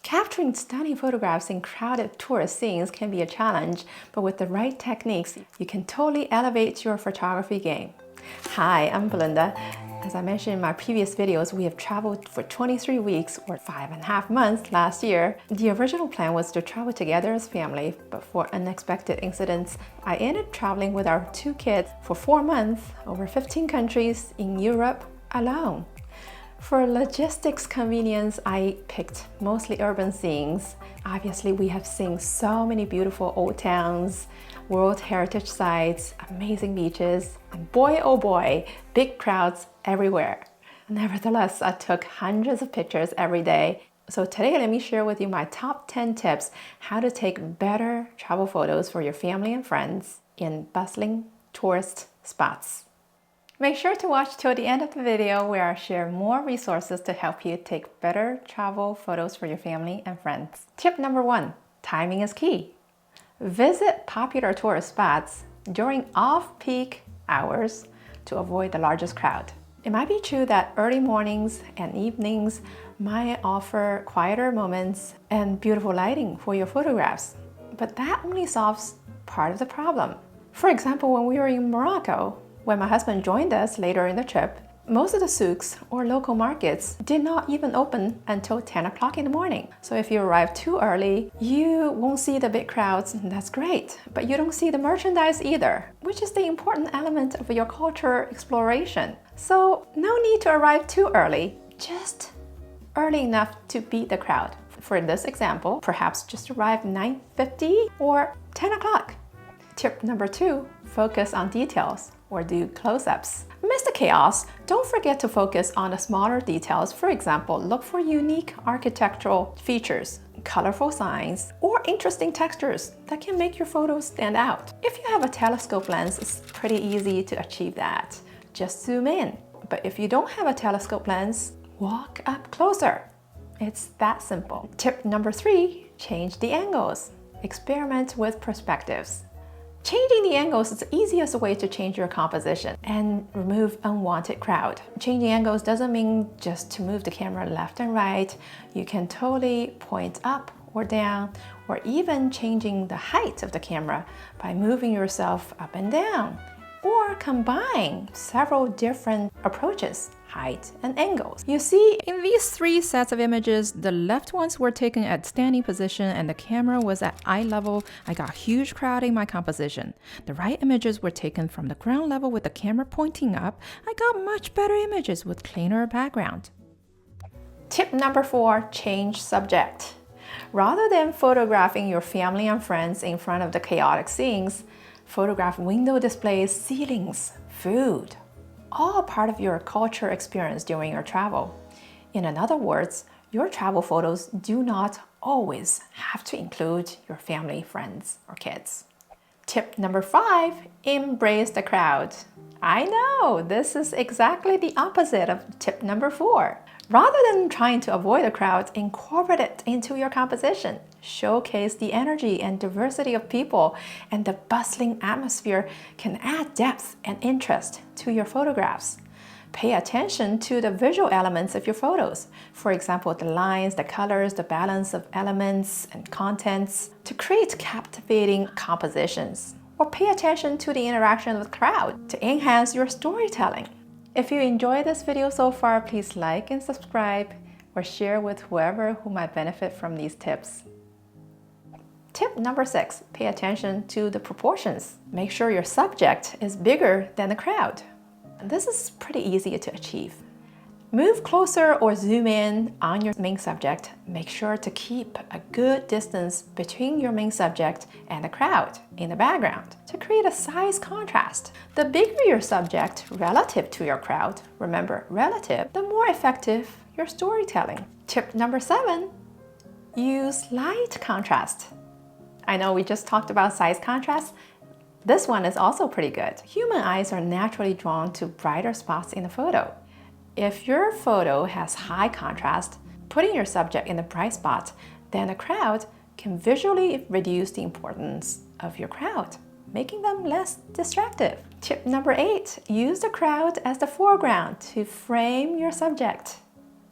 Capturing stunning photographs in crowded tourist scenes can be a challenge, but with the right techniques, you can totally elevate your photography game. Hi, I'm Belinda. As I mentioned in my previous videos, we have traveled for 23 weeks or 5.5 months last year. The original plan was to travel together as family, but for unexpected incidents, I ended up traveling with our 2 kids for 4 months over 15 countries in Europe alone. For logistics convenience, I picked mostly urban scenes. Obviously, we have seen so many beautiful old towns, World Heritage sites, amazing beaches, and boy oh boy, big crowds everywhere. Nevertheless, I took hundreds of pictures every day. So today, let me share with you my top 10 tips how to take better travel photos for your family and friends in bustling tourist spots. Make sure to watch till the end of the video where I share more resources to help you take better travel photos for your family and friends. Tip number 1, timing is key. Visit popular tourist spots during off-peak hours to avoid the largest crowd. It might be true that early mornings and evenings might offer quieter moments and beautiful lighting for your photographs, but that only solves part of the problem. For example, when we were in Morocco, when my husband joined us later in the trip, most of the souks or local markets did not even open until 10 o'clock in the morning. So if you arrive too early, you won't see the big crowds, and that's great, but you don't see the merchandise either, which is the important element of your culture exploration. So no need to arrive too early, just early enough to beat the crowd. For this example, perhaps just arrive 9:50 or 10 o'clock. Tip number 2, focus on details or do close-ups. Amidst the chaos, don't forget to focus on the smaller details. For example, look for unique architectural features, colorful signs, or interesting textures that can make your photos stand out. If you have a telescope lens, it's pretty easy to achieve that. Just zoom in. But if you don't have a telescope lens, walk up closer. It's that simple. Tip number 3, change the angles. Experiment with perspectives. Changing the angles is the easiest way to change your composition and remove unwanted crowd. Changing angles doesn't mean just to move the camera left and right. You can totally point up or down, or even changing the height of the camera by moving yourself up and down, or combine several different approaches, height and angles. You see, in these 3 sets of images, the left ones were taken at standing position and the camera was at eye level. I got huge crowd in my composition. The right images were taken from the ground level with the camera pointing up. I got much better images with cleaner background. Tip number 4, change subject. Rather than photographing your family and friends in front of the chaotic scenes, photograph window displays, ceilings, food, all part of your culture experience during your travel. In other words, your travel photos do not always have to include your family, friends, or kids. Tip number 5, embrace the crowd. I know, this is exactly the opposite of tip number 4. Rather than trying to avoid the crowd, incorporate it into your composition. Showcase the energy and diversity of people, and the bustling atmosphere can add depth and interest to your photographs. Pay attention to the visual elements of your photos. For example, the lines, the colors, the balance of elements and contents to create captivating compositions. Or pay attention to the interaction with the crowd to enhance your storytelling. If you enjoyed this video so far, please like and subscribe or share with whoever who might benefit from these tips. Tip number 6, pay attention to the proportions. Make sure your subject is bigger than the crowd. This is pretty easy to achieve. Move closer or zoom in on your main subject. Make sure to keep a good distance between your main subject and the crowd in the background to create a size contrast. The bigger your subject relative to your crowd, remember relative, the more effective your storytelling. Tip number 7, use light contrast. I know we just talked about size contrast. This one is also pretty good. Human eyes are naturally drawn to brighter spots in the photo. If your photo has high contrast, putting your subject in the bright spot, then the crowd can visually reduce the importance of your crowd, making them less distractive. Tip number 8, use the crowd as the foreground to frame your subject.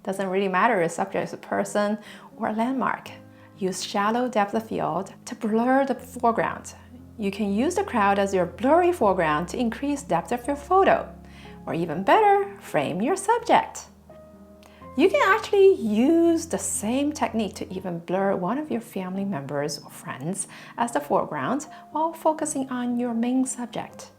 Doesn't really matter if subject is a person or a landmark. Use shallow depth of field to blur the foreground. You can use the crowd as your blurry foreground to increase depth of your photo. Or even better, frame your subject. You can actually use the same technique to even blur one of your family members or friends as the foreground while focusing on your main subject.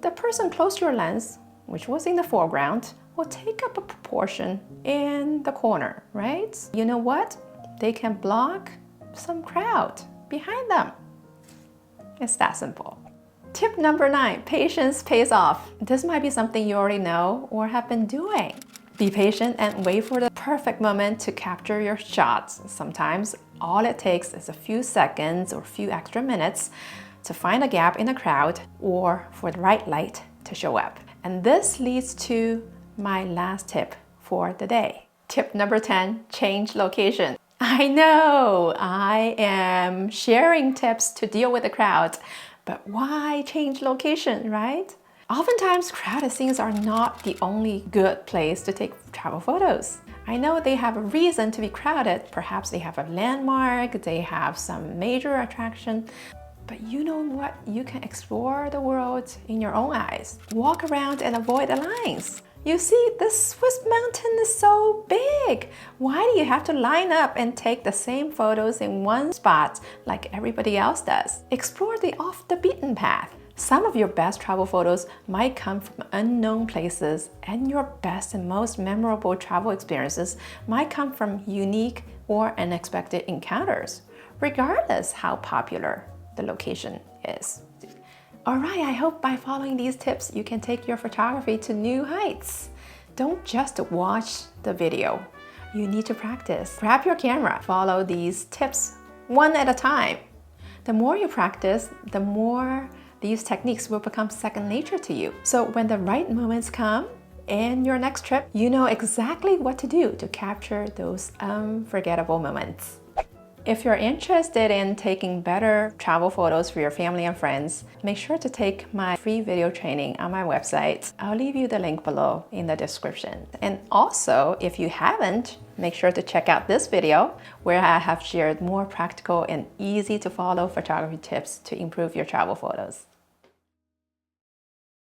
The person close to your lens, which was in the foreground, will take up a proportion in the corner, right? You know what? They can block some crowd behind them. It's that simple. Tip number 9, patience pays off. This might be something you already know or have been doing. Be patient and wait for the perfect moment to capture your shots. Sometimes all it takes is a few seconds or a few extra minutes to find a gap in the crowd or for the right light to show up. And this leads to my last tip for the day. Tip number 10, change location. I know I am sharing tips to deal with the crowd, but why change location, right? Oftentimes, crowded scenes are not the only good place to take travel photos. I know they have a reason to be crowded. Perhaps they have a landmark, they have some major attraction. But you know what? You can explore the world in your own eyes. Walk around and avoid the lines. You see, this Swiss mountain is so big. Why do you have to line up and take the same photos in one spot like everybody else does? Explore the off the beaten path. Some of your best travel photos might come from unknown places, and your best and most memorable travel experiences might come from unique or unexpected encounters, regardless how popular the location is. All right, I hope by following these tips, you can take your photography to new heights. Don't just watch the video. You need to practice. Grab your camera. Follow these tips one at a time. The more you practice, the more these techniques will become second nature to you. So when the right moments come in your next trip, you know exactly what to do to capture those unforgettable moments. If you're interested in taking better travel photos for your family and friends, make sure to take my free video training on my website. I'll leave you the link below in the description. And also, if you haven't, make sure to check out this video where I have shared more practical and easy to follow photography tips to improve your travel photos.